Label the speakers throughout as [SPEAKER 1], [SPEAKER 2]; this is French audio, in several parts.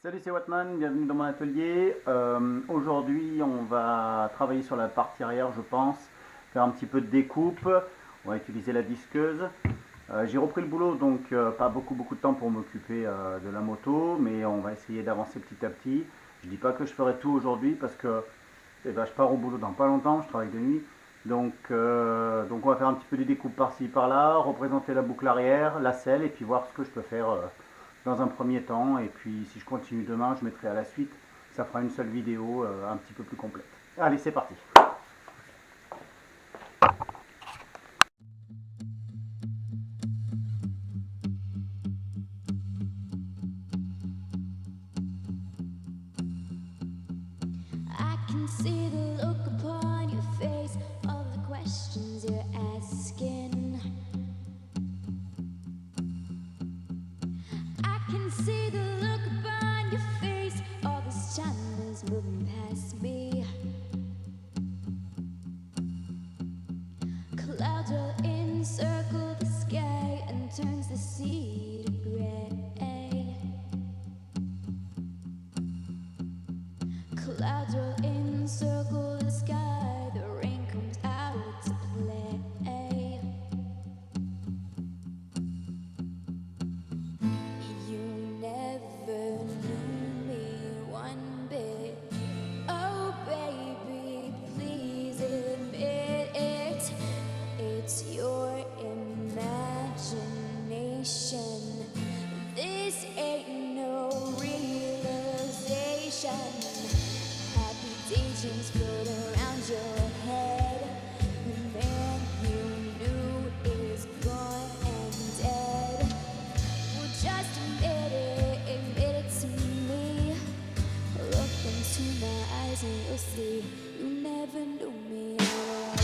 [SPEAKER 1] Salut, c'est Watman, bienvenue dans mon atelier. Aujourd'hui, on va travailler sur la partie arrière, je pense, faire un petit peu de découpe. On va utiliser la disqueuse. J'ai repris le boulot, donc pas beaucoup de temps pour m'occuper de la moto, mais on va essayer d'avancer petit à petit. Je dis pas que je ferai tout aujourd'hui parce que je pars au boulot dans pas longtemps, je travaille de nuit. Donc on va faire un petit peu des découpes par-ci par-là, représenter la boucle arrière, la selle, et puis voir ce que je peux faire dans un premier temps. Et puis si je continue demain, je mettrai à la suite. Ça fera une seule vidéo un petit peu plus complète. Allez, c'est parti.
[SPEAKER 2] I can see the look upon your face, all the questions you're asking. I can see the look upon your face, all this time is moving past me. Clouds roll in, circle the sky, and turns the sea to gray. Clouds roll in, circle the sky, the rain comes out to play. You never knew me one bit. Oh baby, please admit it. It's your imagination. This ain't no realization. Happy daydreams float around your head. The man you knew is gone and dead. Well, just admit it to me. Look into my eyes and you'll see you never knew me at all.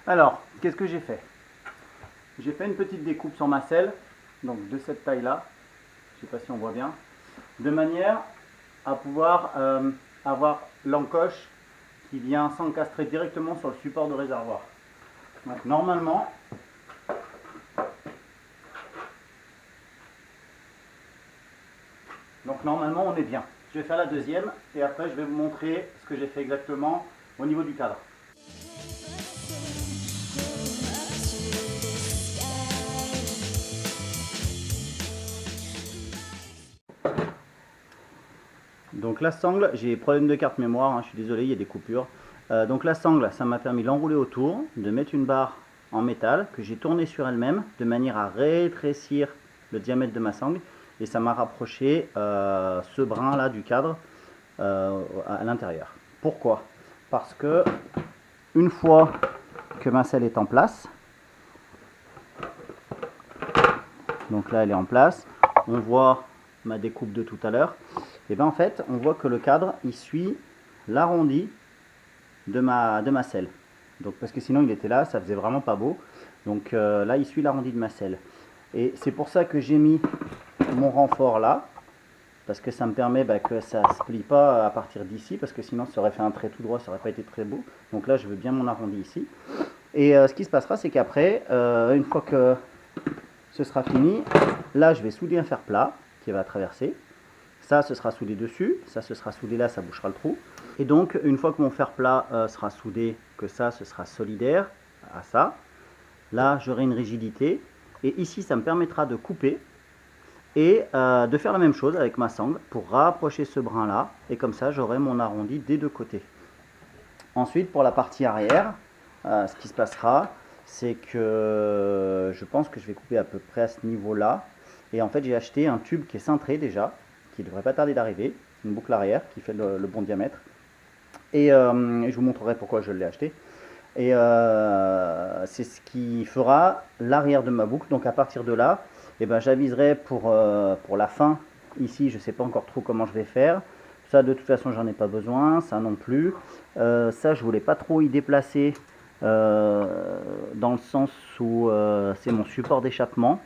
[SPEAKER 1] Alors, qu'est-ce que j'ai fait? J'ai fait une petite découpe sur ma selle, donc de cette taille-là, je ne sais pas si on voit bien, de manière à pouvoir avoir l'encoche qui vient s'encastrer directement sur le support de réservoir. Donc normalement, on est bien. Je vais faire la deuxième et après je vais vous montrer ce que j'ai fait exactement au niveau du cadre. Donc la sangle, j'ai problème de carte mémoire, hein, je suis désolé, il y a des coupures. Donc la sangle, ça m'a permis de l'enrouler autour, de mettre une barre en métal que j'ai tournée sur elle-même de manière à rétrécir le diamètre de ma sangle, et ça m'a rapproché ce brin là du cadre à l'intérieur. Pourquoi? Parce que une fois que ma selle est en place, donc là elle est en place, on voit ma découpe de tout à l'heure, et bien en fait on voit que le cadre il suit l'arrondi de ma selle. Donc parce que sinon il était là, ça faisait vraiment pas beau. Donc là il suit l'arrondi de ma selle. Et c'est pour ça que j'ai mis mon renfort là, parce que ça me permet que ça ne se plie pas à partir d'ici, parce que sinon ça aurait fait un trait tout droit, ça aurait pas été très beau. Donc là je veux bien mon arrondi ici. Et ce qui se passera, c'est qu'après, une fois que ce sera fini, là je vais souder un fer plat qui va traverser. Ça, ce sera soudé dessus, ça, ce sera soudé là, ça bouchera le trou. Et donc, une fois que mon fer plat sera soudé, que ça, ce sera solidaire à ça, là, j'aurai une rigidité. Et ici, ça me permettra de couper et de faire la même chose avec ma sangle pour rapprocher ce brin-là. Et comme ça, j'aurai mon arrondi des deux côtés. Ensuite, pour la partie arrière, ce qui se passera, c'est que je pense que je vais couper à peu près à ce niveau-là. Et en fait, j'ai acheté un tube qui est cintré déjà, qui ne devrait pas tarder d'arriver, une boucle arrière qui fait le bon diamètre. Et je vous montrerai pourquoi je l'ai acheté. Et c'est ce qui fera l'arrière de ma boucle. Donc à partir de là, j'aviserai pour la fin. Ici, je ne sais pas encore trop comment je vais faire. Ça, de toute façon, j'en ai pas besoin. Ça non plus. Ça, je voulais pas trop y déplacer dans le sens où c'est mon support d'échappement.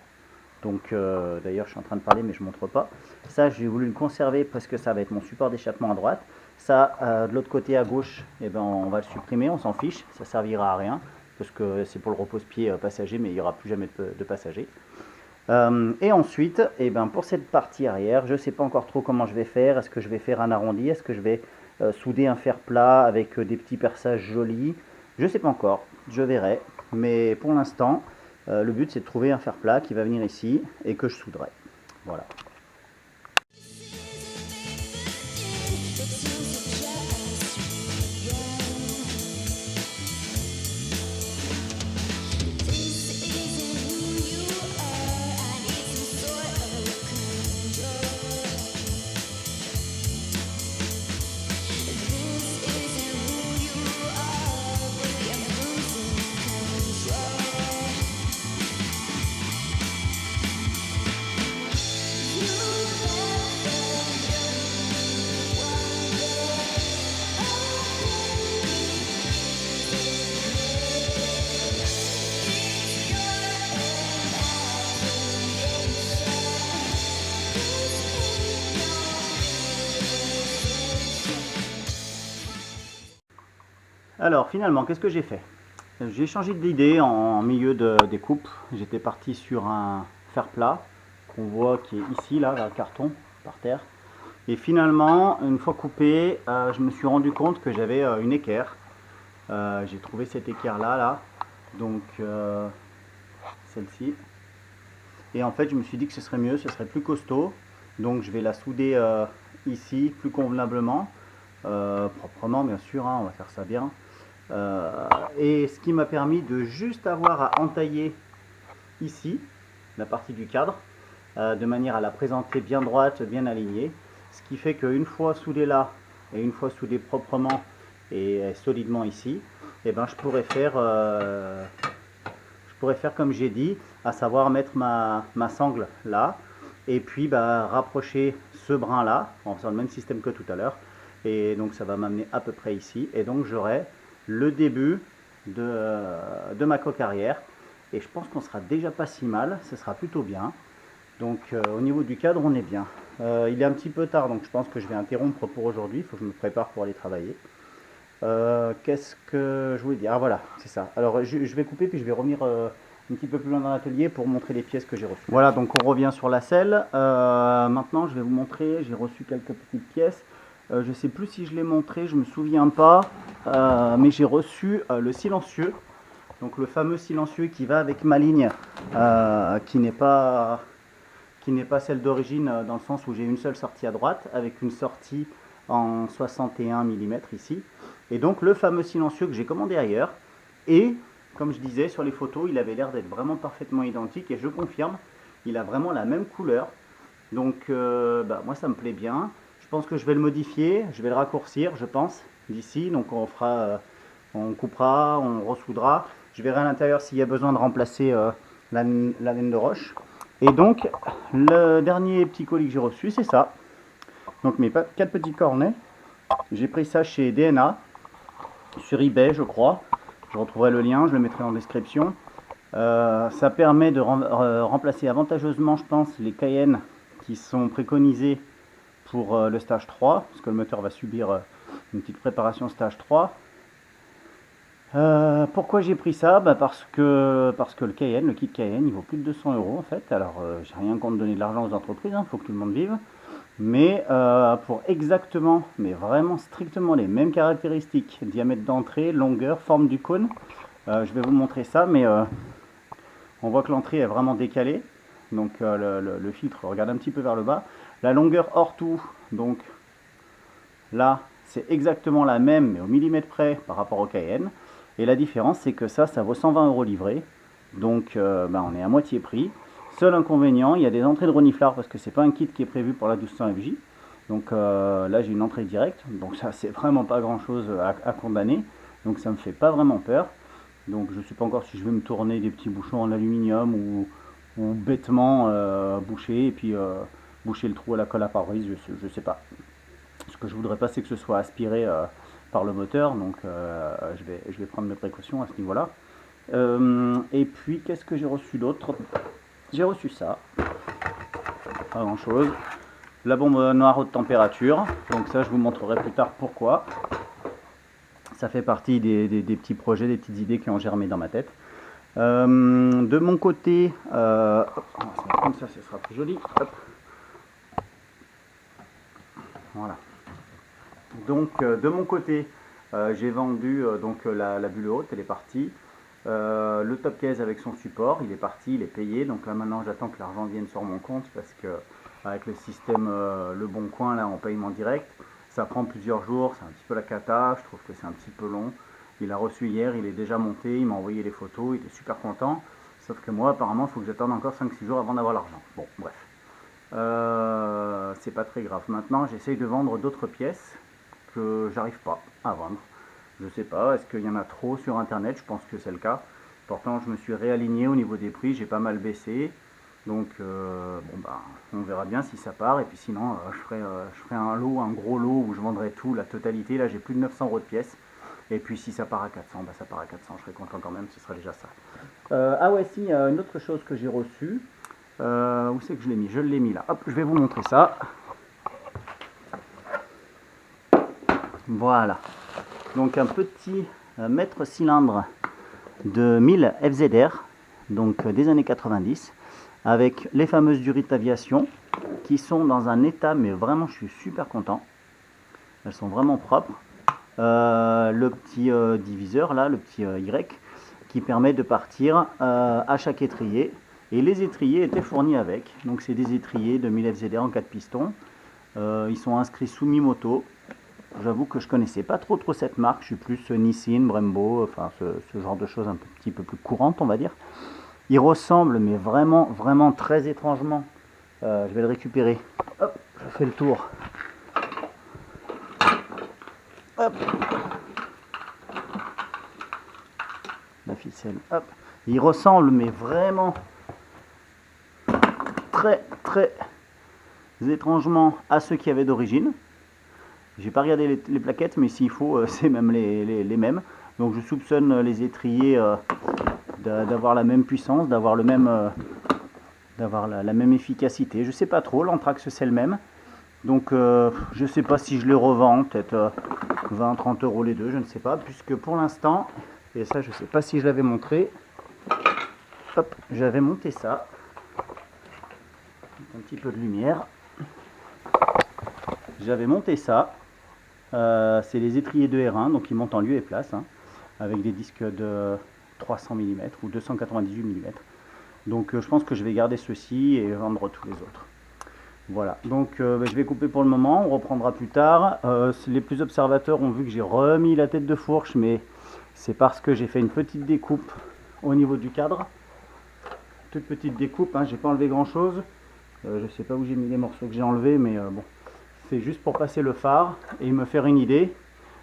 [SPEAKER 1] Donc d'ailleurs je suis en train de parler mais je ne montre pas. Ça j'ai voulu le conserver parce que ça va être mon support d'échappement à droite. Ça de l'autre côté à gauche, eh ben, on va le supprimer, on s'en fiche, ça servira à rien. Parce que c'est pour le repose-pied passager mais il n'y aura plus jamais de passager. Et ensuite, eh ben, pour cette partie arrière, je ne sais pas encore trop comment je vais faire. Est-ce que je vais faire un arrondi? Est-ce que je vais souder un fer plat avec des petits perçages jolis? Je ne sais pas encore, je verrai. Mais pour l'instant, le but c'est de trouver un fer plat qui va venir ici et que je souderai. Voilà. Alors finalement, qu'est-ce que j'ai fait? J'ai changé d'idée en milieu de découpe. J'étais parti sur un fer plat qu'on voit qui est ici, là, le carton par terre. Et finalement, une fois coupé, je me suis rendu compte que j'avais une équerre. J'ai trouvé cette équerre là, donc celle-ci. Et en fait, je me suis dit que ce serait mieux, ce serait plus costaud. Donc je vais la souder ici, plus convenablement, proprement bien sûr, hein, on va faire ça bien. Et ce qui m'a permis de juste avoir à entailler ici, la partie du cadre, de manière à la présenter bien droite, bien alignée. Ce qui fait qu'une fois soudé là, et une fois soudé proprement et solidement ici, et ben je pourrais faire comme j'ai dit, à savoir mettre ma sangle là, et puis rapprocher ce brin là, en faisant le même système que tout à l'heure. Et donc ça va m'amener à peu près ici, et donc j'aurai le début de ma coque arrière. Et je pense qu'on sera déjà pas si mal, ce sera plutôt bien. Donc au niveau du cadre, on est bien. Il est un petit peu tard, donc je pense que je vais interrompre pour aujourd'hui. Il faut que je me prépare pour aller travailler. Qu'est-ce que je voulais dire? Ah voilà, c'est ça. Alors je vais couper, puis je vais revenir un petit peu plus loin dans l'atelier pour montrer les pièces que j'ai reçues. Voilà, donc on revient sur la selle. Maintenant, je vais vous montrer, j'ai reçu quelques petites pièces. Je ne sais plus si je l'ai montré, je ne me souviens pas. Mais j'ai reçu le silencieux. Donc le fameux silencieux qui va avec ma ligne, qui n'est pas celle d'origine, dans le sens où j'ai une seule sortie à droite, avec une sortie en 61 mm ici. Et donc le fameux silencieux que j'ai commandé ailleurs. Et comme je disais sur les photos, il avait l'air d'être vraiment parfaitement identique. Et je confirme, il a vraiment la même couleur. Donc moi ça me plaît bien. Je pense que je vais le modifier, je vais le raccourcir, je pense, d'ici. Donc on coupera, on ressoudra. Je verrai à l'intérieur s'il y a besoin de remplacer la laine de roche. Et donc, le dernier petit colis que j'ai reçu, c'est ça. Donc mes 4 petits cornets. J'ai pris ça chez DNA, sur eBay je crois. Je retrouverai le lien, je le mettrai en description. Ça permet de remplacer avantageusement, je pense, les Cayenne qui sont préconisés pour le stage 3, parce que le moteur va subir une petite préparation stage 3. Pourquoi j'ai pris ça? Parce que le Cayenne, le kit Cayenne, il vaut plus de 200 € en fait. Alors j'ai rien contre donner de l'argent aux entreprises, il faut que tout le monde vive. Mais pour exactement, mais vraiment strictement les mêmes caractéristiques, diamètre d'entrée, longueur, forme du cône, je vais vous montrer ça, mais on voit que l'entrée est vraiment décalée. Donc le filtre regarde un petit peu vers le bas. La longueur hors tout, donc là, c'est exactement la même, mais au millimètre près par rapport au Cayenne. Et la différence, c'est que ça vaut 120 € livré. Donc on est à moitié prix. Seul inconvénient, il y a des entrées de reniflard parce que c'est pas un kit qui est prévu pour la 1200 FJ. Donc là, j'ai une entrée directe. Donc ça, c'est vraiment pas grand chose à condamner. Donc ça me fait pas vraiment peur. Donc je sais pas encore si je vais me tourner des petits bouchons en aluminium ou bêtement boucher et puis boucher le trou à la colle à pare-brise, je sais pas. Ce que je voudrais pas, c'est que ce soit aspiré par le moteur, donc je vais prendre mes précautions à ce niveau-là. Et puis, qu'est-ce que j'ai reçu d'autre? j'ai reçu ça. Pas grand chose. La bombe noire haute température. Donc ça, je vous montrerai plus tard pourquoi. Ça fait partie des petits projets, des petites idées qui ont germé dans ma tête. De mon côté, on va se mettre comme ça, ce sera plus joli. Hop. Voilà. Donc de mon côté, j'ai vendu donc la bulle haute, elle est partie. Le top case avec son support, il est parti, il est payé. Donc là maintenant, j'attends que l'argent vienne sur mon compte parce que avec le système Le Bon Coin là en paiement direct, ça prend plusieurs jours, c'est un petit peu la cata. Je trouve que c'est un petit peu long. Il a reçu hier, il est déjà monté, il m'a envoyé les photos, il était super content. Sauf que moi, apparemment, il faut que j'attende encore 5-6 jours avant d'avoir l'argent. Bon, bref. C'est pas très grave. Maintenant, j'essaye de vendre d'autres pièces que j'arrive pas à vendre. Je sais pas, est-ce qu'il y en a trop sur internet? Je pense que c'est le cas. Pourtant, je me suis réaligné au niveau des prix, j'ai pas mal baissé. Donc, bon, bah, on verra bien si ça part. Et puis sinon, je ferai un lot, un gros lot où je vendrai tout, la totalité. Là, j'ai plus de 900 € de pièces. Et puis si ça part à 400, bah ça part à 400, je serai content quand même, ce sera déjà ça. Ah ouais, si, une autre chose que j'ai reçue. Où c'est que je l'ai mis? Je l'ai mis là. Hop, je vais vous montrer ça. Voilà. Donc un petit mètre cylindre de 1000 FZR, donc des années 90, avec les fameuses Durit Aviation, qui sont dans un état, mais vraiment je suis super content. Elles sont vraiment propres. Le petit diviseur là, le petit Y, qui permet de partir à chaque étrier. Et les étriers étaient fournis avec. Donc c'est des étriers de 1000 FZR en 4 pistons. Ils sont inscrits sous Mimoto. J'avoue que je connaissais pas trop cette marque. Je suis plus Nissin, Brembo, enfin ce genre de choses un petit peu plus courantes, on va dire. Ils ressemblent, mais vraiment très étrangement. Je vais le récupérer. Hop, je fais le tour. Hop. La ficelle, hop. Il ressemble, mais vraiment très étrangement à ceux qui avaient d'origine. J'ai pas regardé les plaquettes, mais s'il faut, c'est même les mêmes. Donc je soupçonne les étriers d'avoir la même puissance, d'avoir le même, d'avoir la même efficacité. Je sais pas trop, l'anthrax c'est le même. Donc je sais pas si je les revends, peut-être 20-30 € les deux, je ne sais pas, puisque pour l'instant, et ça je sais pas si je l'avais montré, hop, j'avais monté ça, un petit peu de lumière, j'avais monté ça, c'est les étriers de R1, donc ils montent en lieu et place, hein, avec des disques de 300 mm ou 298 mm, donc je pense que je vais garder ceux-ci et vendre tous les autres. Voilà, donc je vais couper pour le moment, on reprendra plus tard. Les plus observateurs ont vu que j'ai remis la tête de fourche, mais c'est parce que j'ai fait une petite découpe au niveau du cadre. Toute petite découpe, hein, j'ai pas enlevé grand chose. Je sais pas où j'ai mis les morceaux que j'ai enlevés, mais bon, c'est juste pour passer le phare et me faire une idée.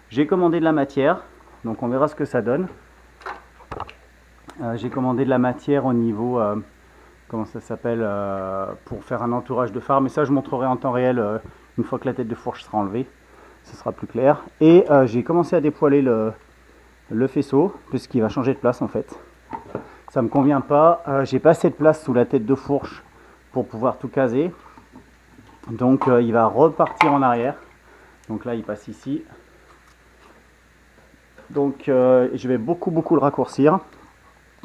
[SPEAKER 1] J'ai commandé de la matière, donc on verra ce que ça donne. J'ai commandé de la matière au niveau... comment ça s'appelle, pour faire un entourage de phare, mais ça je montrerai en temps réel une fois que la tête de fourche sera enlevée, ce sera plus clair. Et j'ai commencé à dépoiler le faisceau, puisqu'il va changer de place en fait. Ça me convient pas, j'ai pas assez de place sous la tête de fourche pour pouvoir tout caser, donc il va repartir en arrière. Donc là il passe ici, donc je vais beaucoup le raccourcir.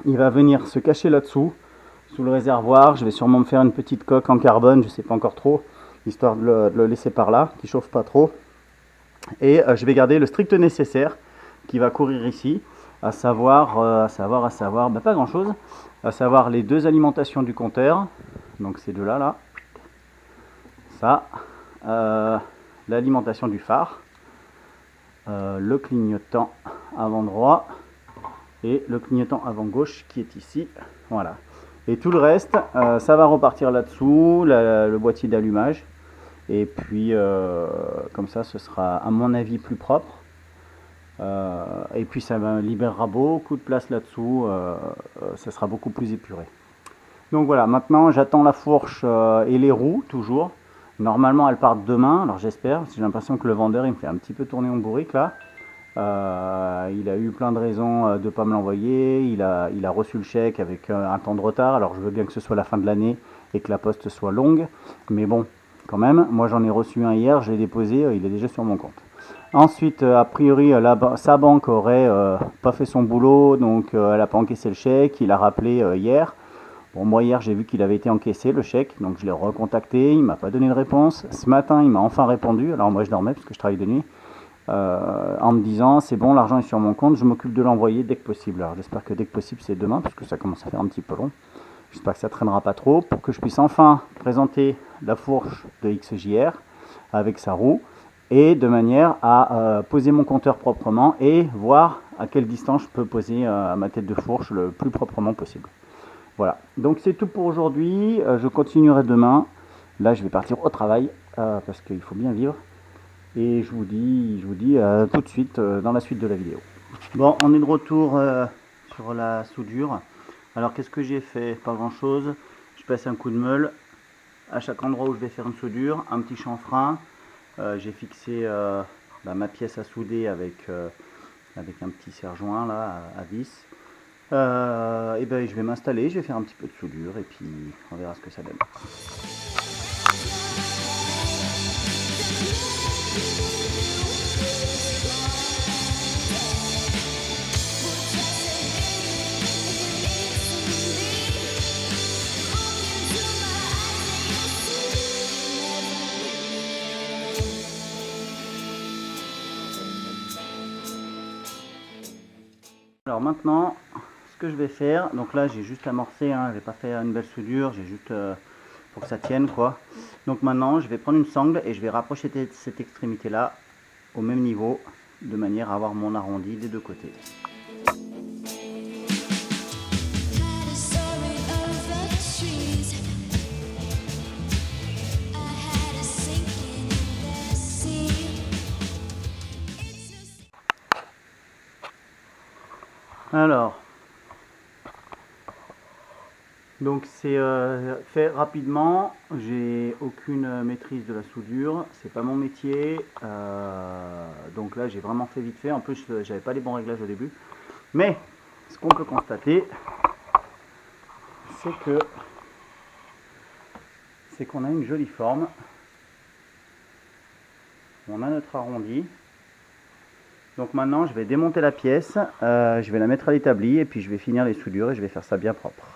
[SPEAKER 1] Il va venir se cacher là-dessous, sous le réservoir. Je vais sûrement me faire une petite coque en carbone, je sais pas encore trop, histoire de le laisser par là, qui chauffe pas trop. Et je vais garder le strict nécessaire qui va courir ici, à savoir bah, pas grand chose, à savoir les deux alimentations du compteur, donc ces deux là, ça, l'alimentation du phare, le clignotant avant droit et le clignotant avant gauche qui est ici, voilà. Et tout le reste, ça va repartir là-dessous, le boîtier d'allumage. Et puis, comme ça, ce sera à mon avis plus propre. Et puis, ça libérera beaucoup de place là-dessous. Ça sera beaucoup plus épuré. Donc voilà, maintenant, j'attends la fourche et les roues, toujours. Normalement, elles partent demain, alors j'espère. J'ai l'impression que le vendeur, il me fait un petit peu tourner en bourrique, là. Il a eu plein de raisons de ne pas me l'envoyer. Il a reçu le chèque avec un temps de retard. Alors je veux bien que ce soit la fin de l'année et que la poste soit longue. Mais bon, quand même, moi j'en ai reçu un hier, je l'ai déposé, il est déjà sur mon compte. Ensuite, a priori, sa banque aurait pas fait son boulot, donc elle n'a pas encaissé le chèque. Il a rappelé hier. Bon, moi hier j'ai vu qu'il avait été encaissé le chèque, donc je l'ai recontacté, il m'a pas donné de réponse. Ce matin il m'a enfin répondu, alors moi je dormais parce que je travaille de nuit, en me disant c'est bon, l'argent est sur mon compte, je m'occupe de l'envoyer dès que possible. Alors j'espère que dès que possible c'est demain, parce que ça commence à faire un petit peu long. J'espère que ça traînera pas trop, pour que je puisse enfin présenter la fourche de XJR avec sa roue, et de manière à poser mon compteur proprement et voir à quelle distance je peux poser ma tête de fourche le plus proprement possible. Voilà, donc c'est tout pour aujourd'hui. Je continuerai demain. Là, je vais partir au travail parce qu'il faut bien vivre. Et je vous dis tout de suite dans la suite de la vidéo. Bon, on est de retour sur la soudure. Alors, qu'est-ce que j'ai fait? Pas grand-chose. Je passe un coup de meule à chaque endroit où je vais faire une soudure. Un petit chanfrein. J'ai fixé ma pièce à souder avec un petit serre-joint là à vis. Et ben je vais m'installer, je vais faire un petit peu de soudure et puis on verra ce que ça donne. Alors maintenant, ce que je vais faire, donc là j'ai juste amorcé, hein, j'ai pas fait une belle soudure, j'ai juste pour que ça tienne quoi. Donc maintenant je vais prendre une sangle et je vais rapprocher cette extrémité là au même niveau, de manière à avoir mon arrondi des deux côtés. Alors, donc c'est fait rapidement, j'ai aucune maîtrise de la soudure, c'est pas mon métier, donc là j'ai vraiment fait vite fait, en plus j'avais pas les bons réglages au début, mais ce qu'on peut constater, c'est qu'on a une jolie forme, on a notre arrondi. Donc maintenant je vais démonter la pièce, je vais la mettre à l'établi et puis je vais finir les soudures et je vais faire ça bien propre.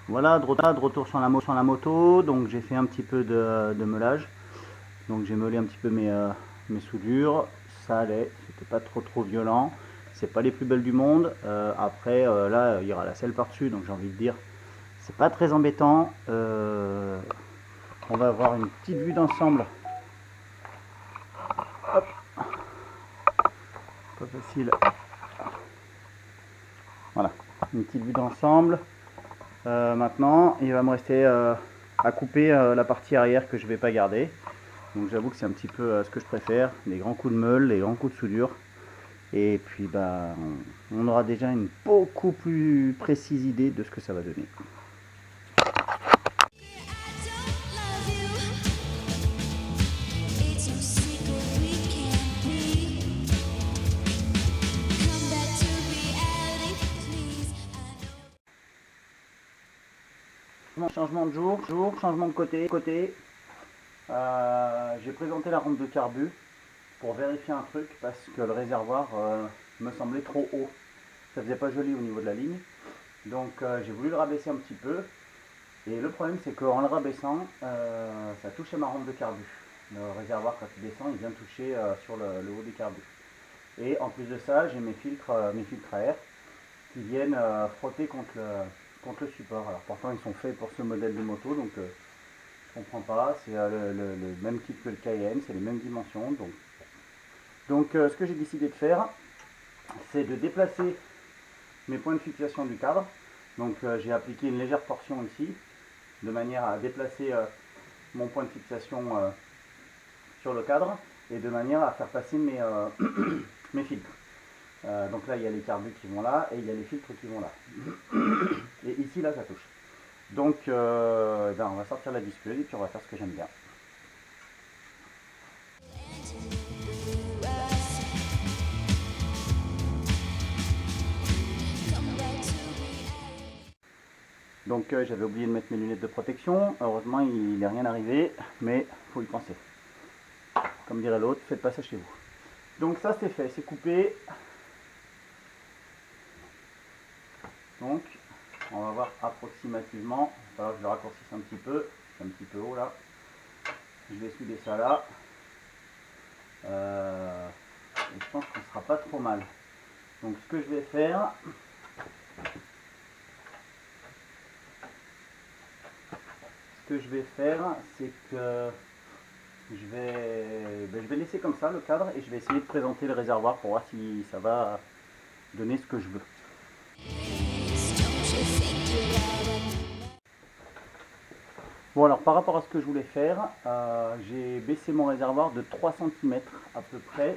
[SPEAKER 1] Voilà, de retour sur la moto, donc j'ai fait un petit peu de meulage. Donc j'ai meulé un petit peu mes soudures, ça allait, c'était pas trop violent. C'est pas les plus belles du monde, après là il y aura la selle par dessus, donc j'ai envie de dire c'est pas très embêtant. On va avoir une petite vue d'ensemble. Hop. Pas facile. Voilà, une petite vue d'ensemble. Maintenant, il va me rester à couper la partie arrière que je ne vais pas garder. Donc j'avoue que c'est un petit peu ce que je préfère, les grands coups de meule, les grands coups de soudure. Et puis on aura déjà une beaucoup plus précise idée de ce que ça va donner. Changement de jour, changement de côté. J'ai présenté la rampe de carbu pour vérifier un truc parce que le réservoir me semblait trop haut. Ça faisait pas joli au niveau de la ligne. Donc j'ai voulu le rabaisser un petit peu. Et le problème c'est qu'en le rabaissant, ça touchait ma rampe de carbu. Le réservoir quand il descend, il vient toucher sur le haut du carbu. Et en plus de ça, j'ai mes filtres à air qui viennent frotter contre le support. Alors pourtant ils sont faits pour ce modèle de moto, donc je comprends pas, c'est le même type que le Cayenne, c'est les mêmes dimensions. Donc ce que j'ai décidé de faire, c'est de déplacer mes points de fixation du cadre. Donc j'ai appliqué une légère torsion ici, de manière à déplacer mon point de fixation sur le cadre, et de manière à faire passer mes filtres. Donc là il y a les carbus qui vont là et il y a les filtres qui vont là. Et ici là ça touche. Donc on va sortir la disqueuse et puis on va faire ce que j'aime bien. Donc j'avais oublié de mettre mes lunettes de protection. Heureusement il n'est rien arrivé, mais il faut y penser. Comme dirait l'autre, faites pas ça chez vous. Donc ça c'est fait, c'est coupé. Donc on va voir approximativement. Il va falloir que je le raccourcisse un petit peu. C'est un petit peu haut là. Je vais souder ça là. Et je pense qu'on ne sera pas trop mal. Donc ce que je vais faire, c'est que je vais laisser comme ça le cadre et je vais essayer de présenter le réservoir pour voir si ça va donner ce que je veux. Bon alors par rapport à ce que je voulais faire, j'ai baissé mon réservoir de 3 cm à peu près.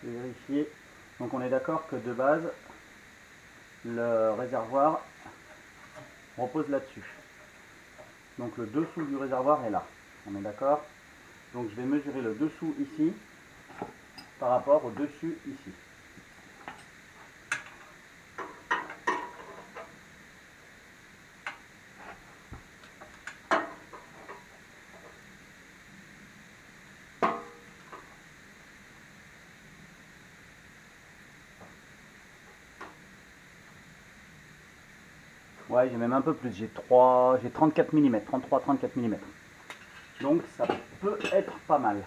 [SPEAKER 1] Je vais vérifier. Donc on est d'accord que de base, le réservoir repose là-dessus. Donc le dessous du réservoir est là. On est d'accord? Donc je vais mesurer le dessous ici par rapport au dessus ici. Ouais, j'ai même un peu plus, j'ai 34 mm, 33-34 mm. Donc ça peut être pas mal.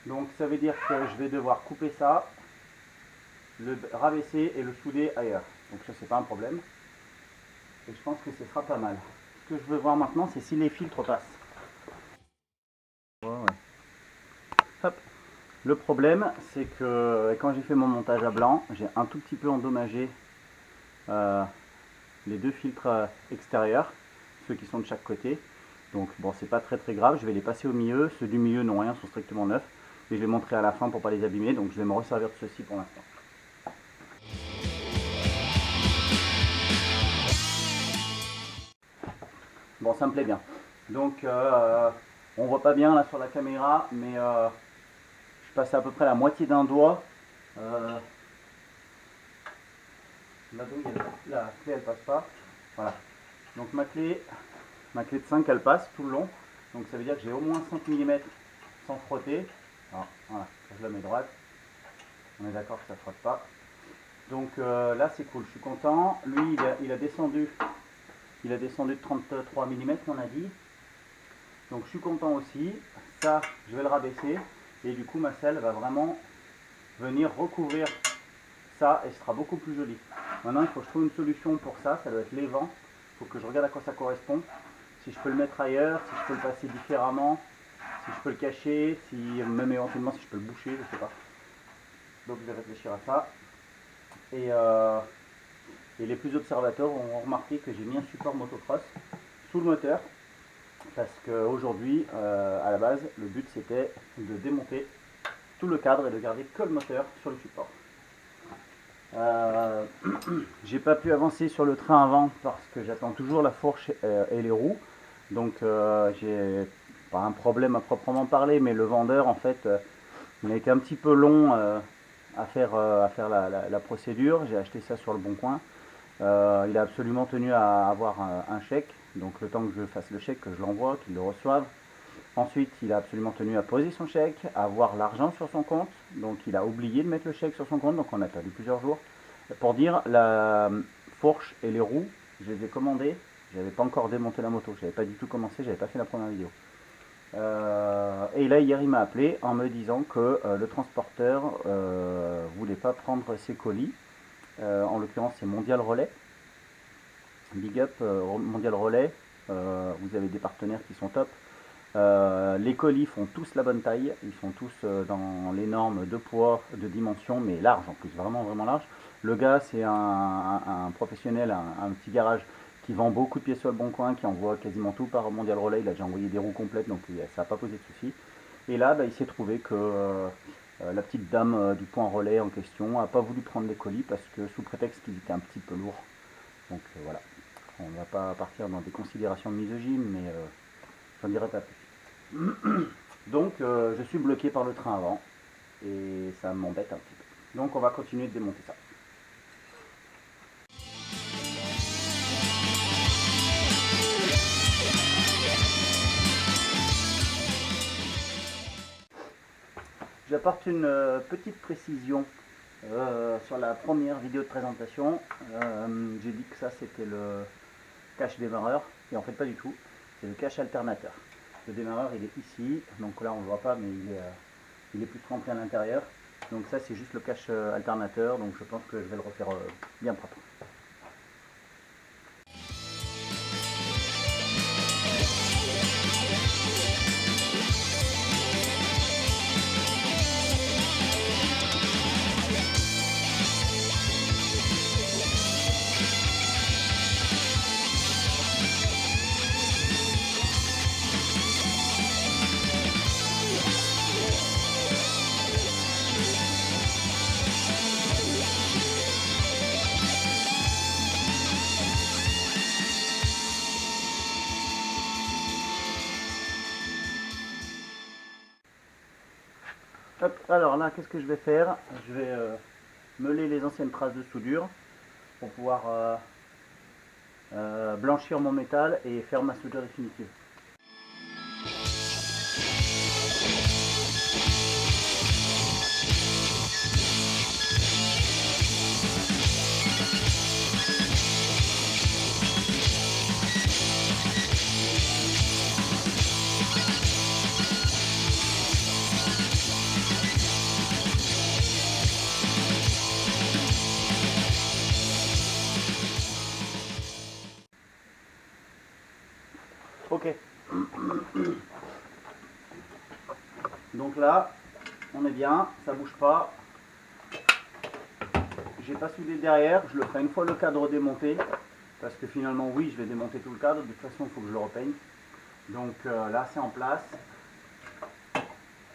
[SPEAKER 1] Donc ça veut dire que je vais devoir couper ça, le rabaisser et le souder ailleurs. Donc ça c'est pas un problème. Et je pense que ce sera pas mal. Ce que je veux voir maintenant, c'est si les filtres passent. Ouais. Hop. Le problème, c'est que quand j'ai fait mon montage à blanc, j'ai un tout petit peu endommagé les deux filtres extérieurs, ceux qui sont de chaque côté. Donc bon, c'est pas très grave, je vais les passer au milieu. Ceux du milieu n'ont rien, sont strictement neufs. Et je vais montrer à la fin pour pas les abîmer, donc je vais me resservir de ceci pour l'instant. Bon, ça me plaît bien. Donc on voit pas bien là sur la caméra, mais je passe à peu près la moitié d'un doigt. La clé elle passe pas. Voilà. Donc ma clé de 5 elle passe tout le long. Donc ça veut dire que j'ai au moins 5 mm sans frotter. Alors, voilà, je la mets droite. On est d'accord que ça ne frotte pas. Donc là c'est cool, je suis content. Lui il a descendu de 33 mm on a dit. Donc je suis content aussi. Ça je vais le rabaisser. Et du coup ma selle va vraiment venir recouvrir ça et ce sera beaucoup plus joli. Maintenant il faut que je trouve une solution pour ça, ça doit être les vents. Il faut que je regarde à quoi ça correspond. Si je peux le mettre ailleurs, si je peux le passer différemment, si je peux le cacher, si même éventuellement si je peux le boucher, je sais pas. Donc je vais réfléchir à ça. Et les plus observateurs ont remarqué que j'ai mis un support motocross sous le moteur. Parce qu'aujourd'hui, à la base, le but c'était de démonter tout le cadre et de garder que le moteur sur le support. J'ai pas pu avancer sur le train avant parce que j'attends toujours la fourche et les roues. Donc j'ai pas un problème à proprement parler, mais le vendeur en fait il a été un petit peu long à faire la procédure. J'ai acheté ça sur le bon coin. Il a absolument tenu à avoir un chèque, donc le temps que je fasse le chèque, que je l'envoie, qu'il le reçoive. Ensuite, il a absolument tenu à poser son chèque, à avoir l'argent sur son compte, donc il a oublié de mettre le chèque sur son compte, donc on a perdu plusieurs jours. Pour dire, la fourche et les roues, je les ai commandées, j'avais pas encore démonté la moto, j'avais pas du tout commencé, j'avais pas fait la première vidéo. Et là hier il m'a appelé en me disant que le transporteur voulait pas prendre ses colis. En l'occurrence c'est Mondial Relais. Big up Mondial Relais, vous avez des partenaires qui sont top. Les colis font tous la bonne taille, ils sont tous dans les normes de poids, de dimension, mais large en plus, vraiment vraiment large. Le gars c'est un professionnel, un petit garage qui vend beaucoup de pièces sur le bon coin, qui envoie quasiment tout par Mondial Relais. Il a déjà envoyé des roues complètes, donc ça n'a pas posé de soucis. Et là, il s'est trouvé que la petite dame du point relais en question n'a pas voulu prendre les colis parce que sous prétexte qu'ils étaient un petit peu lourds. Donc voilà, on ne va pas partir dans des considérations misogynes, mais j'en dirai pas plus. Donc je suis bloqué par le train avant et ça m'embête un petit peu. Donc on va continuer de démonter ça. J'apporte une petite précision sur la première vidéo de présentation. J'ai dit que ça c'était le cache démarreur, et en fait pas du tout, c'est le cache alternateur. Le démarreur il est ici, donc là on ne le voit pas, mais il est plus rempli à l'intérieur. Donc ça c'est juste le cache alternateur, donc je pense que je vais le refaire bien propre. Hop, alors là, qu'est-ce que je vais faire? Je vais meuler les anciennes traces de soudure pour pouvoir blanchir mon métal et faire ma soudure définitive. Ok. Donc là, on est bien, ça bouge pas. J'ai pas soudé derrière, je le ferai une fois le cadre démonté. Parce que finalement, oui, je vais démonter tout le cadre. De toute façon, il faut que je le repeigne. Donc là, c'est en place.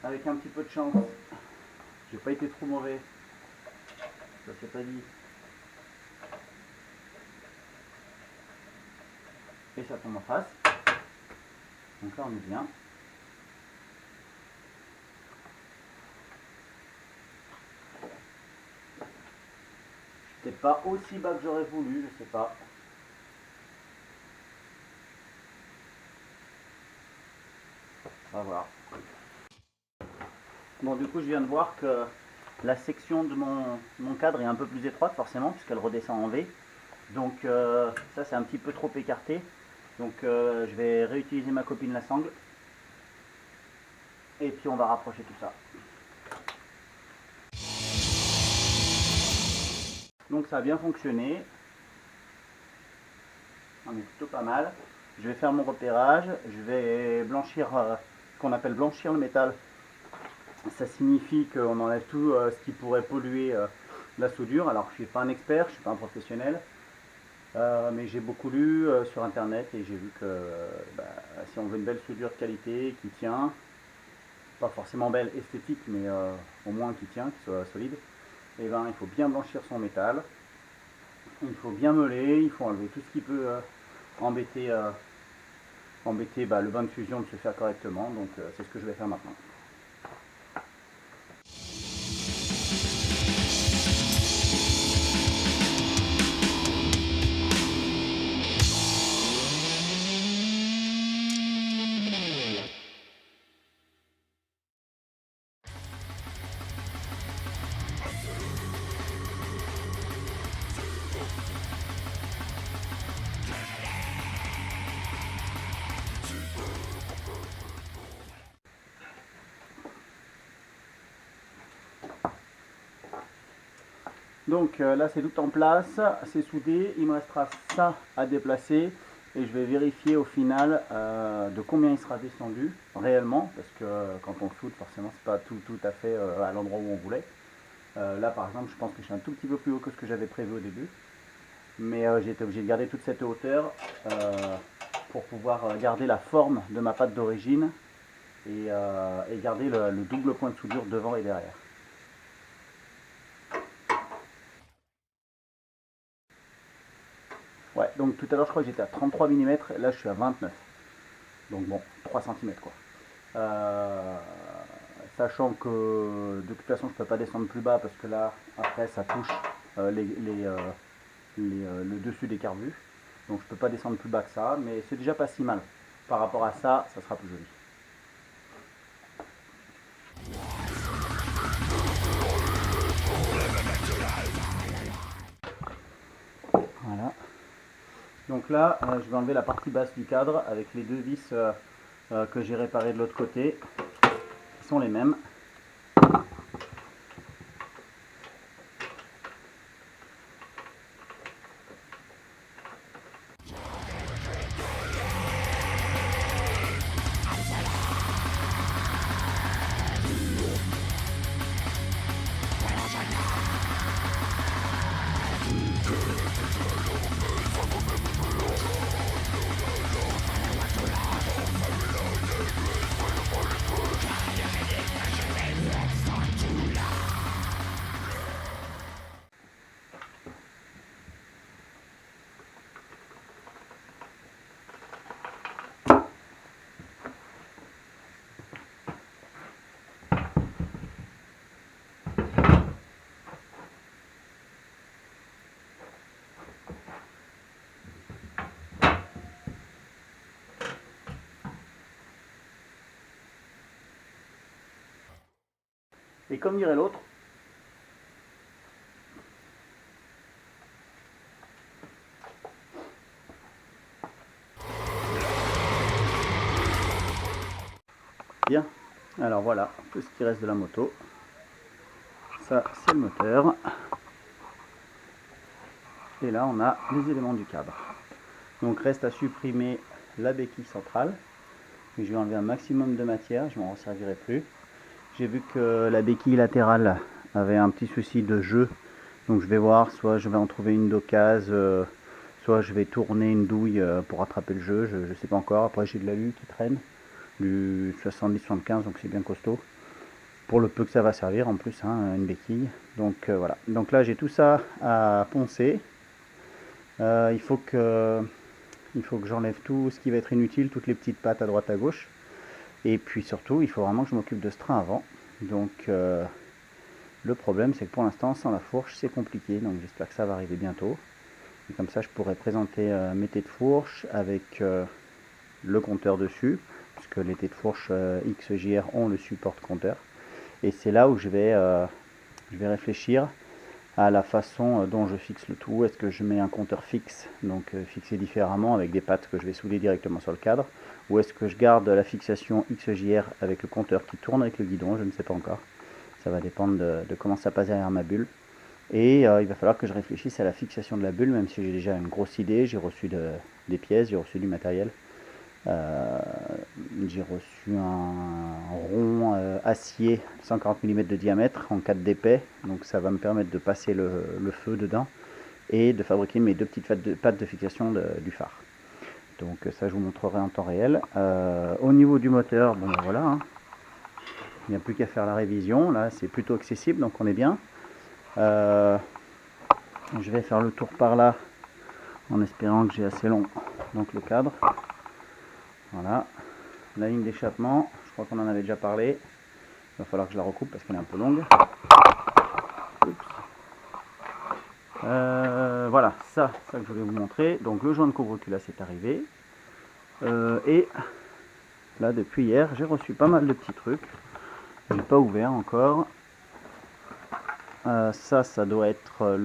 [SPEAKER 1] Avec un petit peu de chance, j'ai pas été trop mauvais. Ça s'est pas dit. Et ça tombe en face. Donc là, on est bien. Peut-être pas aussi bas que j'aurais voulu, je sais pas. On va voir. Bon, du coup, je viens de voir que la section de mon cadre est un peu plus étroite, forcément, puisqu'elle redescend en V. Donc, ça, c'est un petit peu trop écarté. Donc, je vais réutiliser ma copine la sangle. Et puis, on va rapprocher tout ça. Donc, ça a bien fonctionné. On est plutôt pas mal. Je vais faire mon repérage. Je vais blanchir, ce qu'on appelle blanchir le métal. Ça signifie qu'on enlève tout ce qui pourrait polluer la soudure. Alors je ne suis pas un expert, je ne suis pas un professionnel, mais j'ai beaucoup lu sur internet et j'ai vu que si on veut une belle soudure de qualité qui tient, pas forcément belle esthétique, mais au moins qui tient, qui soit solide, et ben, il faut bien blanchir son métal, il faut bien meuler, il faut enlever tout ce qui peut embêter le bain de fusion de se faire correctement. Donc c'est ce que je vais faire maintenant. Donc là c'est tout en place, c'est soudé, il me restera ça à déplacer et je vais vérifier au final de combien il sera descendu réellement, parce que quand on soude forcément c'est pas tout à fait à l'endroit où on voulait. Là par exemple je pense que je suis un tout petit peu plus haut que ce que j'avais prévu au début, mais j'ai été obligé de garder toute cette hauteur pour pouvoir garder la forme de ma pâte d'origine et garder le double point de soudure devant et derrière. Ouais, donc tout à l'heure je crois que j'étais à 33 mm, là je suis à 29. Donc bon, 3 cm quoi. Sachant que de toute façon je peux pas descendre plus bas parce que là après ça touche le dessus des carbus. Donc je peux pas descendre plus bas que ça, mais c'est déjà pas si mal. Par rapport à ça, ça sera plus joli. Donc là, je vais enlever la partie basse du cadre avec les deux vis que j'ai réparées de l'autre côté, qui sont les mêmes. Et comme dirait l'autre, bien. Alors voilà, tout ce qui reste de la moto. Ça, c'est le moteur. Et là, on a les éléments du cadre. Donc reste à supprimer la béquille centrale. Je vais enlever un maximum de matière, je m'en servirai plus. J'ai vu que la béquille latérale avait un petit souci de jeu. Donc je vais voir, soit je vais en trouver une d'occasion, soit je vais tourner une douille pour attraper le jeu, je ne sais pas encore. Après j'ai de l'alu qui traîne, du 70-75, donc c'est bien costaud. Pour le peu que ça va servir en plus, hein, une béquille. Donc voilà. Donc là j'ai tout ça à poncer. Il faut que j'enlève tout ce qui va être inutile, toutes les petites pattes à droite à gauche. Et puis surtout, il faut vraiment que je m'occupe de ce train avant. Donc le problème, c'est que pour l'instant, sans la fourche, c'est compliqué. Donc j'espère que ça va arriver bientôt. Et comme ça, je pourrai présenter mes têtes de fourche avec le compteur dessus, puisque les têtes de fourche XJR ont le support compteur. Et c'est là où je vais réfléchir à la façon dont je fixe le tout. Est-ce que je mets un compteur fixe, donc fixé différemment avec des pattes que je vais souder directement sur le cadre, ou est-ce que je garde la fixation XJR avec le compteur qui tourne avec le guidon? Je ne sais pas encore. Ça va dépendre de comment ça passe derrière ma bulle. Et il va falloir que je réfléchisse à la fixation de la bulle, même si j'ai déjà une grosse idée. J'ai reçu des pièces, j'ai reçu du matériel. J'ai reçu un rond acier 140 mm de diamètre en 4 d'épais, donc ça va me permettre de passer le feu dedans et de fabriquer mes deux petites pattes de fixation du phare. Donc ça je vous montrerai en temps réel. Au niveau du moteur, bon ben voilà, hein. Il n'y a plus qu'à faire la révision. Là c'est plutôt accessible, donc on est bien. Je vais faire le tour par là en espérant que j'ai assez long, donc le cadre. Voilà, la ligne d'échappement, je crois qu'on en avait déjà parlé. Il va falloir que je la recoupe parce qu'elle est un peu longue. Voilà, ça que je voulais vous montrer. Donc le joint de couvre-culasse est arrivé. Et là, depuis hier, j'ai reçu pas mal de petits trucs. Je n'ai pas ouvert encore. Ça doit être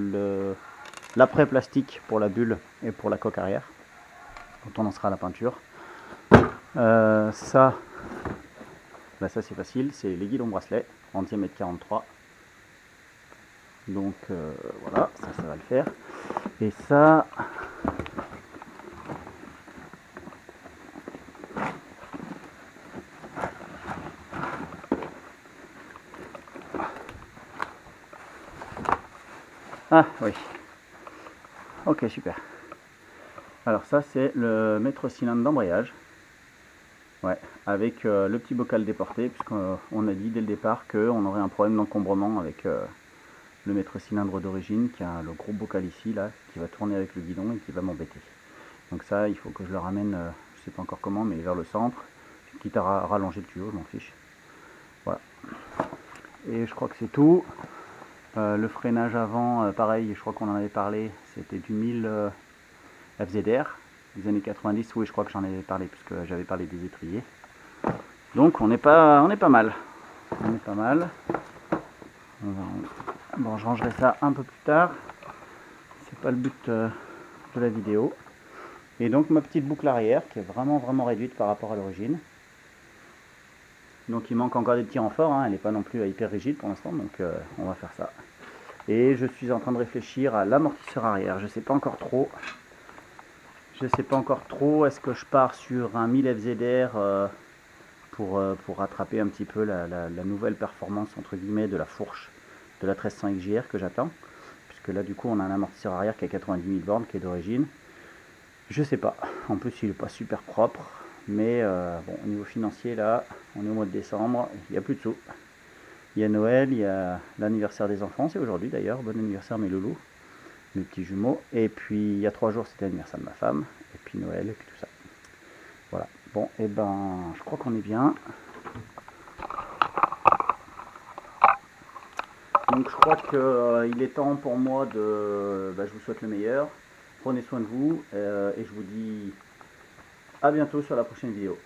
[SPEAKER 1] l'après-plastique pour la bulle et pour la coque arrière, quand on en sera à la peinture. Ça c'est facile, c'est les guidons bracelets en diamètre 43. Donc voilà, ça va le faire. Et ça, ah oui, ok, super. Alors ça c'est le maître cylindre d'embrayage. Ouais, avec le petit bocal déporté, puisqu'on a dit dès le départ qu'on aurait un problème d'encombrement avec le maître cylindre d'origine, qui a le gros bocal ici, là, qui va tourner avec le guidon et qui va m'embêter. Donc ça, il faut que je le ramène, je sais pas encore comment, mais vers le centre, quitte à rallonger le tuyau, je m'en fiche. Voilà. Et je crois que c'est tout. Le freinage avant, pareil, je crois qu'on en avait parlé, c'était du 1000 FZR. Les années 90, oui, je crois que j'en avais parlé, puisque j'avais parlé des étriers. Donc on est pas mal. On est pas mal. Bon, je rangerai ça un peu plus tard. C'est pas le but de la vidéo. Et donc ma petite boucle arrière qui est vraiment réduite par rapport à l'origine. Donc il manque encore des petits renforts, hein. Elle n'est pas non plus hyper rigide pour l'instant, donc on va faire ça. Et je suis en train de réfléchir à l'amortisseur arrière, je sais pas encore trop. Est-ce que je pars sur un 1000 FZR pour rattraper un petit peu la nouvelle performance entre guillemets de la fourche de la 1300 XJR que j'attends. Puisque là du coup on a un amortisseur arrière qui a 90 000 bornes qui est d'origine. Je sais pas, en plus il n'est pas super propre, mais bon, au niveau financier là, on est au mois de décembre, il n'y a plus de sous. Il y a Noël, il y a l'anniversaire des enfants, c'est aujourd'hui d'ailleurs, bon anniversaire mes loulous, mes petits jumeaux, et puis il y a 3 jours c'était l'anniversaire de ma femme, et puis Noël, et puis tout ça. Voilà, bon, et ben je crois qu'on est bien. Donc je crois qu'il est temps pour moi de... je vous souhaite le meilleur. Prenez soin de vous et je vous dis à bientôt sur la prochaine vidéo.